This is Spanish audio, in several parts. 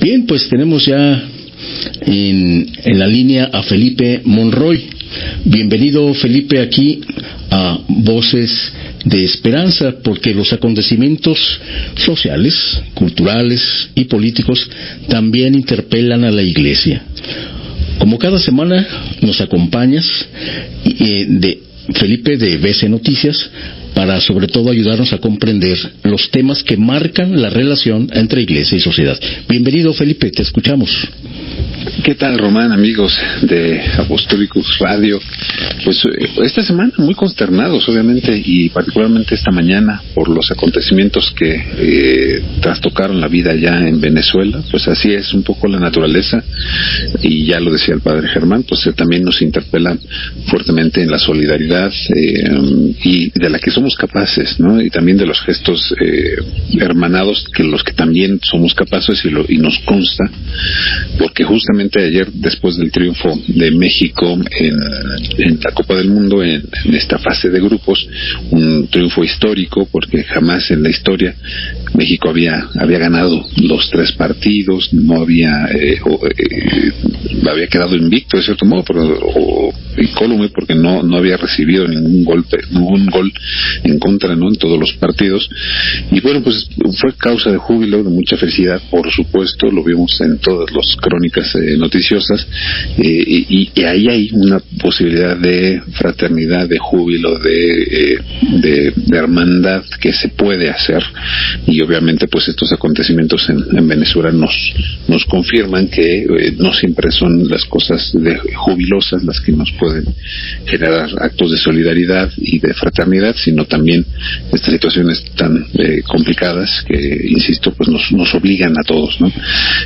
Bien, pues tenemos ya en la línea a Felipe Monroy. Bienvenido, Felipe, aquí a Voces de Esperanza, porque los acontecimientos sociales, culturales y políticos también interpelan a la Iglesia. Como cada semana nos acompañas, Felipe, de BC Noticias, para sobre todo ayudarnos a comprender los temas que marcan la relación entre Iglesia y sociedad. Bienvenido, Felipe, te escuchamos. ¿Qué tal, Román, amigos de Apostólicos Radio? Pues esta semana muy consternados, obviamente, y particularmente esta mañana por los acontecimientos que trastocaron la vida ya en Venezuela. Pues así es un poco la naturaleza, y ya lo decía el padre Germán, pues también nos interpelan fuertemente en la solidaridad y de la que somos capaces, ¿no? Y también de los gestos hermanados, que los que también somos capaces y nos consta, porque justamente ayer, después del triunfo de México en la Copa del Mundo, en esta fase de grupos, un triunfo histórico, porque jamás en la historia México había ganado los 3 partidos, no había quedado invicto de cierto modo, pero incólume, porque no había recibido ningún gol en contra, ¿no?, en todos los partidos. Y bueno, pues fue causa de júbilo, de mucha felicidad, por supuesto, lo vimos en todas las crónicas noticiosas, y ahí hay una posibilidad de fraternidad, de júbilo, de hermandad que se puede hacer. Y obviamente pues estos acontecimientos en Venezuela nos confirman que no siempre son las cosas jubilosas las que nos pueden generar actos de solidaridad y de fraternidad, sino también estas situaciones tan complicadas que, insisto, pues nos obligan a todos, ¿no?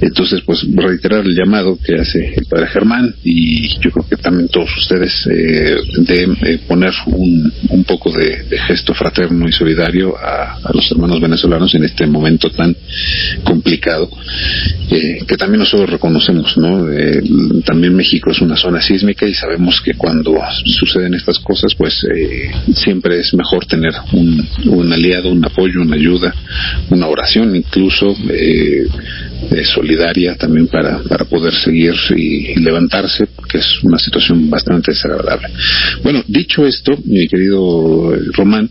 Entonces, pues reiterar el llamado que hace el padre Germán, y yo creo que también todos ustedes, de poner un poco de gesto fraterno y solidario a los hermanos venezolanos en este momento tan complicado, que también nosotros reconocemos, ¿no? También México es una zona sísmica, y sabemos que cuando suceden estas cosas, pues siempre es mejor tener un aliado, un apoyo, una ayuda, una oración incluso solidaria también para poder seguir y levantarse, porque es una situación bastante desagradable. Bueno, dicho esto, mi querido Román,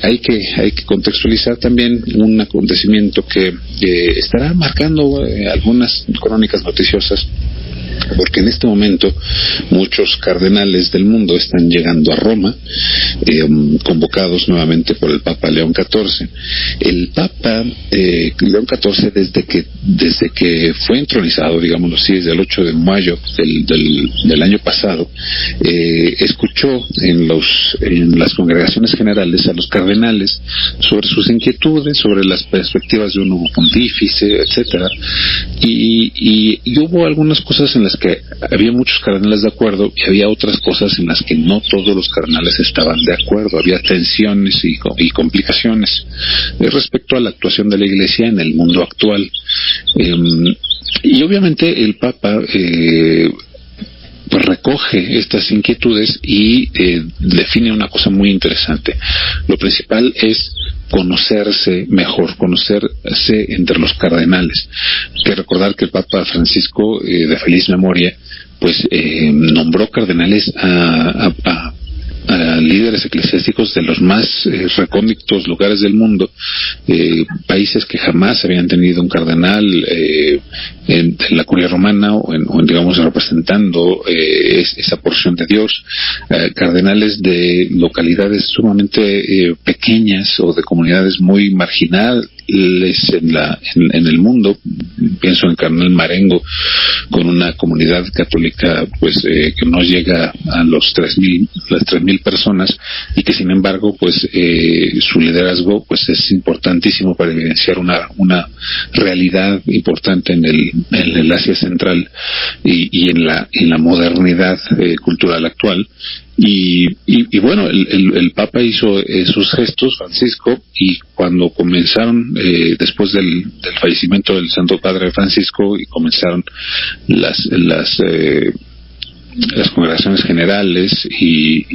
hay que contextualizar también un acontecimiento que estará marcando algunas crónicas noticiosas, porque en este momento muchos cardenales del mundo están llegando a Roma, convocados nuevamente por el Papa León XIV. El Papa León XIV, desde que fue entronizado, digámoslo así, desde el 8 de mayo del año pasado, escuchó en las congregaciones generales a los cardenales sobre sus inquietudes, sobre las perspectivas de un nuevo pontífice, etcétera, y hubo algunas cosas en las que había muchos cardenales de acuerdo, y había otras cosas en las que no todos los cardenales estaban de acuerdo. Había tensiones y complicaciones respecto a la actuación de la Iglesia en el mundo actual. Y obviamente el Papa pues recoge estas inquietudes y define una cosa muy interesante. Lo principal es conocerse mejor, conocerse entre los cardenales. Hay que recordar que el Papa Francisco, de feliz memoria, pues nombró cardenales a líderes eclesiásticos de los más recónditos lugares del mundo, países que jamás habían tenido un cardenal en la curia romana o digamos representando esa porción de Dios, cardenales de localidades sumamente pequeñas o de comunidades muy marginales en el mundo. Pienso en Cardenal Marengo, con una comunidad católica pues que no llega a las 3,000 personas, y que sin embargo pues su liderazgo pues es importantísimo para evidenciar una realidad importante en el Asia Central y en la modernidad cultural actual. Y bueno, el Papa hizo esos gestos, Francisco, y cuando comenzaron, después del fallecimiento del Santo Padre Francisco, y comenzaron las las congregaciones generales y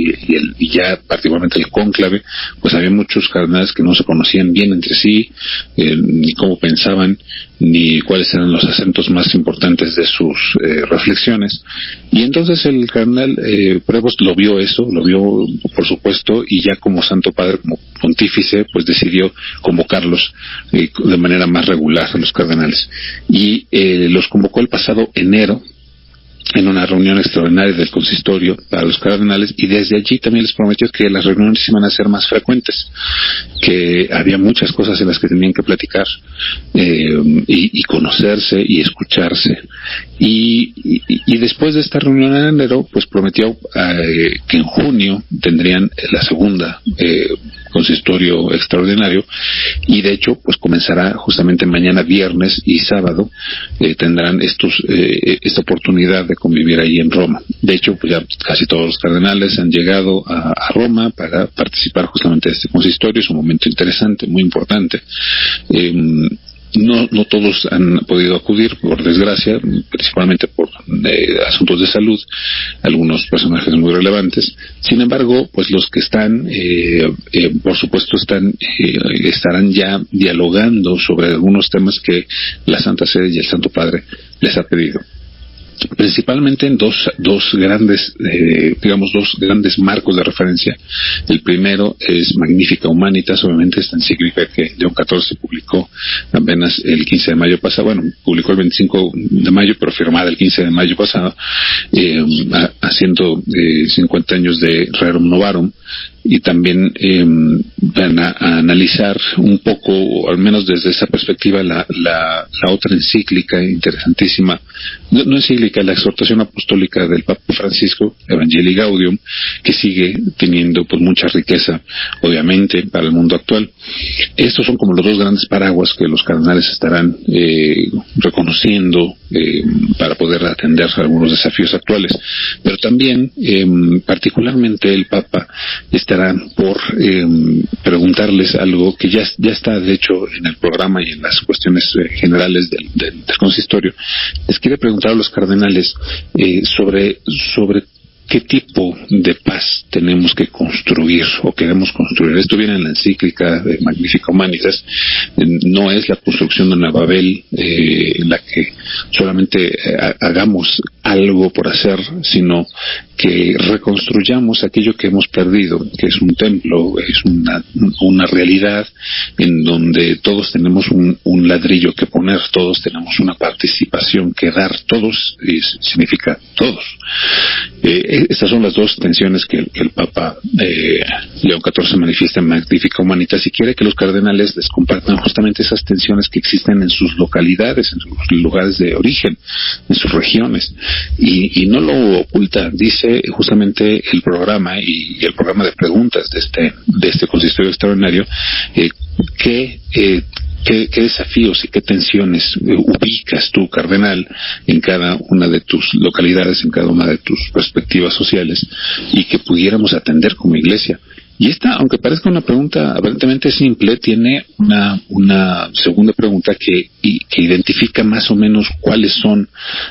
ya particularmente el cónclave, pues había muchos cardenales que no se conocían bien entre sí, ni cómo pensaban, ni cuáles eran los acentos más importantes de sus reflexiones. Y entonces el cardenal Prevost lo vio por supuesto, y ya como Santo Padre, como pontífice, pues decidió convocarlos de manera más regular a los cardenales. Y los convocó el pasado enero en una reunión extraordinaria del consistorio para los cardenales, y desde allí también les prometió que las reuniones iban a ser más frecuentes, que había muchas cosas en las que tenían que platicar y conocerse y escucharse. Y después de esta reunión en enero, pues prometió que en junio tendrían la segunda consistorio extraordinario, y de hecho pues comenzará justamente mañana, viernes y sábado, tendrán esta oportunidad de convivir ahí en Roma. De hecho, pues ya casi todos los cardenales han llegado a Roma para participar justamente de este consistorio. Es un momento interesante, muy importante. No todos han podido acudir, por desgracia, principalmente por asuntos de salud, algunos personajes muy relevantes. Sin embargo, pues los que están, por supuesto, estarán ya dialogando sobre algunos temas que la Santa Sede y el Santo Padre les ha pedido. Principalmente en dos grandes marcos de referencia. El primero es Magnificat Humanitas, obviamente esta encíclica que León XIV publicó apenas el 15 de mayo pasado, publicó el 25 de mayo, pero firmada el 15 de mayo pasado, haciendo 50 años de Rerum Novarum, y también van a analizar un poco, o al menos desde esa perspectiva, la otra encíclica interesantísima, no encíclica, la exhortación apostólica del Papa Francisco, Evangelii Gaudium, que sigue teniendo pues mucha riqueza, obviamente, para el mundo actual. Estos son como los dos grandes paraguas que los cardenales estarán reconociendo para poder atender algunos desafíos actuales. Pero también, particularmente, el Papa estará por preguntarles algo que ya está de hecho en el programa y en las cuestiones generales del consistorio. Les quiere preguntar a los cardenales sobre ¿qué tipo de paz tenemos que construir o queremos construir? Esto viene en la encíclica de Magnificat Humanitas. No es la construcción de una Babel en la que solamente hagamos algo por hacer, sino que reconstruyamos aquello que hemos perdido, que es un templo, es una realidad en donde todos tenemos un ladrillo que poner, todos tenemos una participación que dar, todos significa todos. Estas son las dos tensiones que el Papa León XIV manifiesta en Magnificat Humanitas, y quiere que los cardenales les compartan justamente esas tensiones que existen en sus localidades, en sus lugares de origen, en sus regiones, y no lo oculta. Dice justamente el programa y el programa de preguntas de este consistorio extraordinario, qué desafíos y qué tensiones ubicas tú, cardenal, en cada una de tus localidades, en cada una de tus perspectivas sociales, y que pudiéramos atender como Iglesia. Y esta, aunque parezca una pregunta aparentemente simple, tiene una segunda pregunta que identifica más o menos cuáles son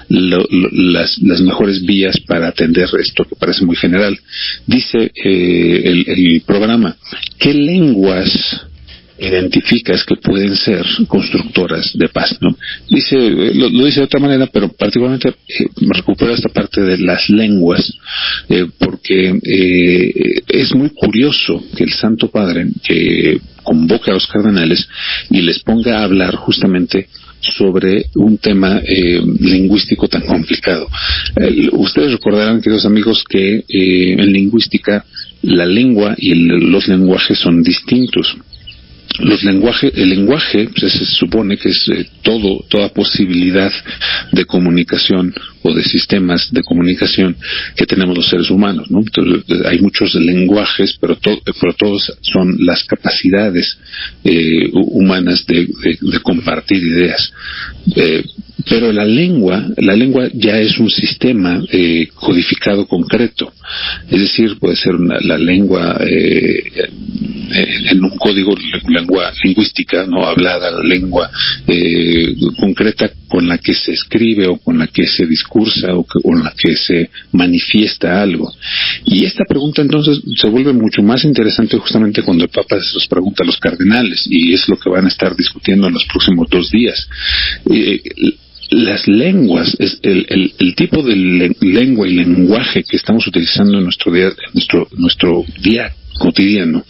las mejores vías para atender esto que parece muy general. Dice el programa, ¿qué lenguas identificas que pueden ser constructoras de paz, ¿no? Lo dice de otra manera, pero particularmente me recupero esta parte de las lenguas, porque es muy curioso que el Santo Padre que convoque a los cardenales y les ponga a hablar justamente sobre un tema lingüístico tan complicado. Ustedes recordarán, queridos amigos, que en lingüística la lengua y los lenguajes son distintos. El lenguaje pues, se supone que es toda posibilidad de comunicación o de sistemas de comunicación que tenemos los seres humanos, ¿no? Entonces, hay muchos lenguajes, pero todos son las capacidades humanas de compartir ideas. Pero la lengua ya es un sistema codificado concreto. Es decir, puede ser la lengua en un código, lengua lingüística, no hablada, la lengua concreta con la que se escribe o con la que se discursa o con la que se manifiesta algo. Y esta pregunta entonces se vuelve mucho más interesante justamente cuando el Papa se los pregunta a los cardenales, y es lo que van a estar discutiendo en los próximos 2 días. Las lenguas, el tipo de lengua y lenguaje que estamos utilizando en nuestro día cotidiano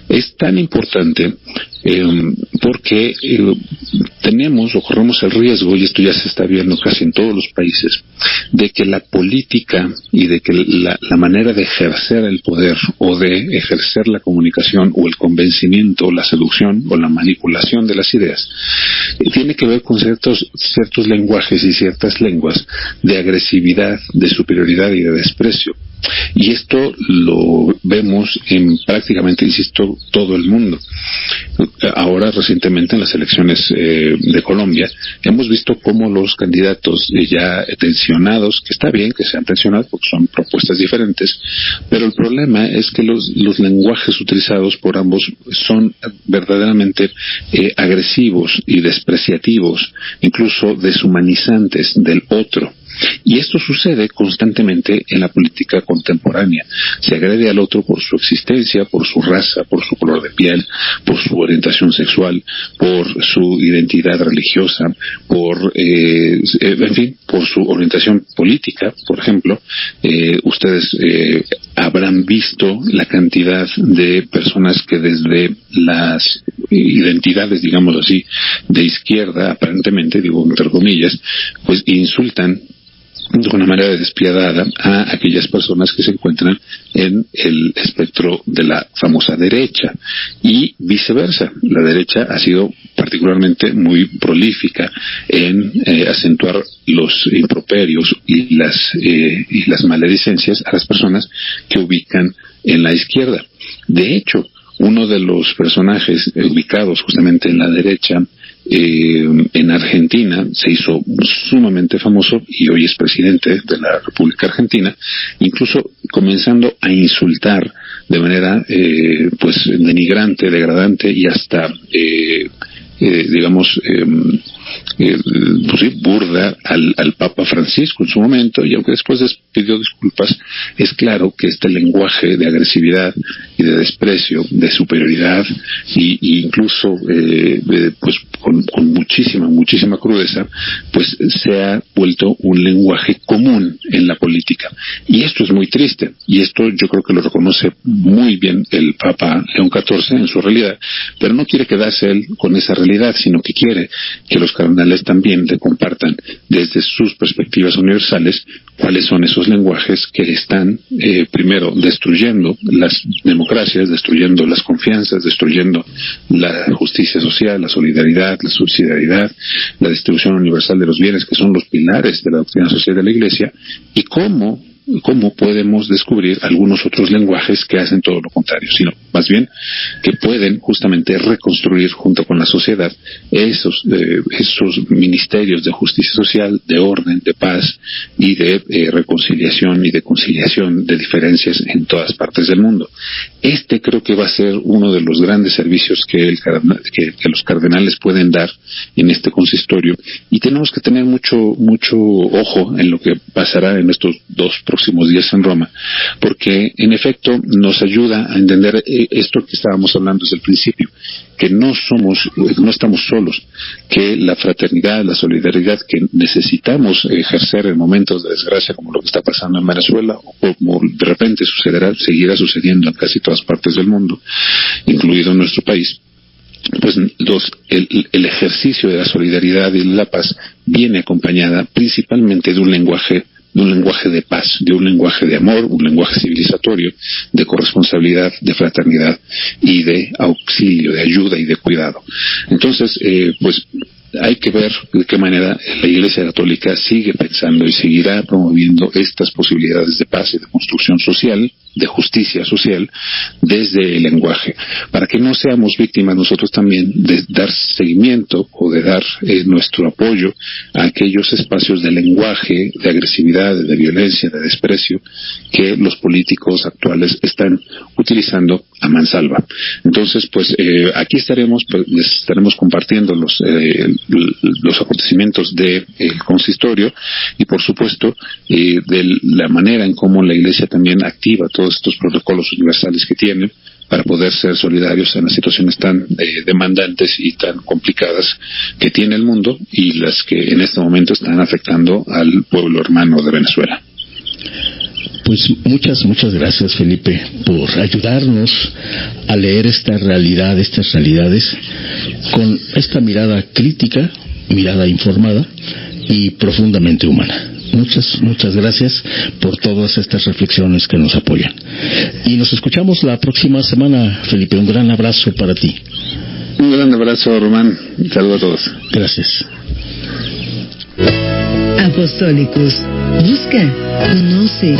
es tan importante porque tenemos o corremos el riesgo, y esto ya se está viendo casi en todos los países, de que la política y de que la manera de ejercer el poder o de ejercer la comunicación o el convencimiento o la seducción o la manipulación de las ideas tiene que ver con ciertos lenguajes y ciertas lenguas de agresividad, de superioridad y de desprecio. Y esto lo vemos en prácticamente, insisto, todo el mundo. Ahora, recientemente, en las elecciones de Colombia, hemos visto cómo los candidatos ya tensionados, que está bien que sean tensionados porque son propuestas diferentes, pero el problema es que los lenguajes utilizados por ambos son verdaderamente agresivos y despreciativos, incluso deshumanizantes del otro. Y esto sucede constantemente en la política contemporánea. Se agrede al otro por su existencia, por su raza, por su color de piel, por su orientación sexual, por su identidad religiosa, en fin, por su orientación política. Por ejemplo, ustedes habrán visto la cantidad de personas que desde las identidades, digamos así, de izquierda, aparentemente, digo entre comillas, pues insultan de una manera despiadada a aquellas personas que se encuentran en el espectro de la famosa derecha, y viceversa. La derecha ha sido particularmente muy prolífica en acentuar los improperios y las maledicencias a las personas que ubican en la izquierda. De hecho, uno de los personajes ubicados justamente en la derecha en Argentina se hizo sumamente famoso y hoy es presidente de la República Argentina, incluso comenzando a insultar de manera pues denigrante, degradante y hasta digamos pues sí, burda al Papa Francisco en su momento, y aunque después pidió disculpas, es claro que este lenguaje de agresividad y de desprecio, de superioridad y incluso pues con muchísima crudeza, pues se ha vuelto un lenguaje común en la política, y esto es muy triste, y esto yo creo que lo reconoce muy bien el Papa León XIV en su realidad, pero no quiere quedarse él con esa realidad, sino que quiere que los cardenales también le compartan desde sus perspectivas universales cuáles son esos lenguajes que están primero destruyendo las democracias, destruyendo las confianzas, destruyendo la justicia social, la solidaridad, la subsidiariedad, la distribución universal de los bienes, que son los pilares de la doctrina social de la Iglesia, y cómo podemos descubrir algunos otros lenguajes que hacen todo lo contrario, sino más bien que pueden justamente reconstruir junto con la sociedad esos ministerios de justicia social, de orden, de paz y de reconciliación y de conciliación de diferencias en todas partes del mundo. Este creo que va a ser uno de los grandes servicios que los cardenales pueden dar en este consistorio, y tenemos que tener mucho ojo en lo que pasará en estos 2 próximos días en Roma, porque en efecto nos ayuda a entender esto que estábamos hablando desde el principio, que no estamos solos, que la fraternidad, la solidaridad que necesitamos ejercer en momentos de desgracia como lo que está pasando en Venezuela, o como de repente seguirá sucediendo en casi todas partes del mundo, incluido en nuestro país, pues el ejercicio de la solidaridad y de la paz viene acompañada principalmente de un lenguaje de paz, de un lenguaje de amor, un lenguaje civilizatorio, de corresponsabilidad, de fraternidad y de auxilio, de ayuda y de cuidado. Entonces, pues hay que ver de qué manera la Iglesia Católica sigue pensando y seguirá promoviendo estas posibilidades de paz y de construcción social de justicia social desde el lenguaje, para que no seamos víctimas nosotros también de dar seguimiento o de dar nuestro apoyo a aquellos espacios de lenguaje, de agresividad, de violencia, de desprecio que los políticos actuales están utilizando a mansalva. Entonces, pues aquí estaremos compartiendo los acontecimientos del consistorio y, por supuesto, de la manera en cómo la Iglesia también activa todos estos protocolos universales que tiene para poder ser solidarios en las situaciones tan demandantes y tan complicadas que tiene el mundo y las que en este momento están afectando al pueblo hermano de Venezuela. Pues muchas gracias, Felipe, por ayudarnos a leer estas realidades con esta mirada crítica, mirada informada y profundamente humana. Muchas gracias por todas estas reflexiones que nos apoyan. Y nos escuchamos la próxima semana, Felipe. Un gran abrazo para ti. Un gran abrazo, Román. Saludos a todos. Gracias. Apostólicos. Busca, conoce,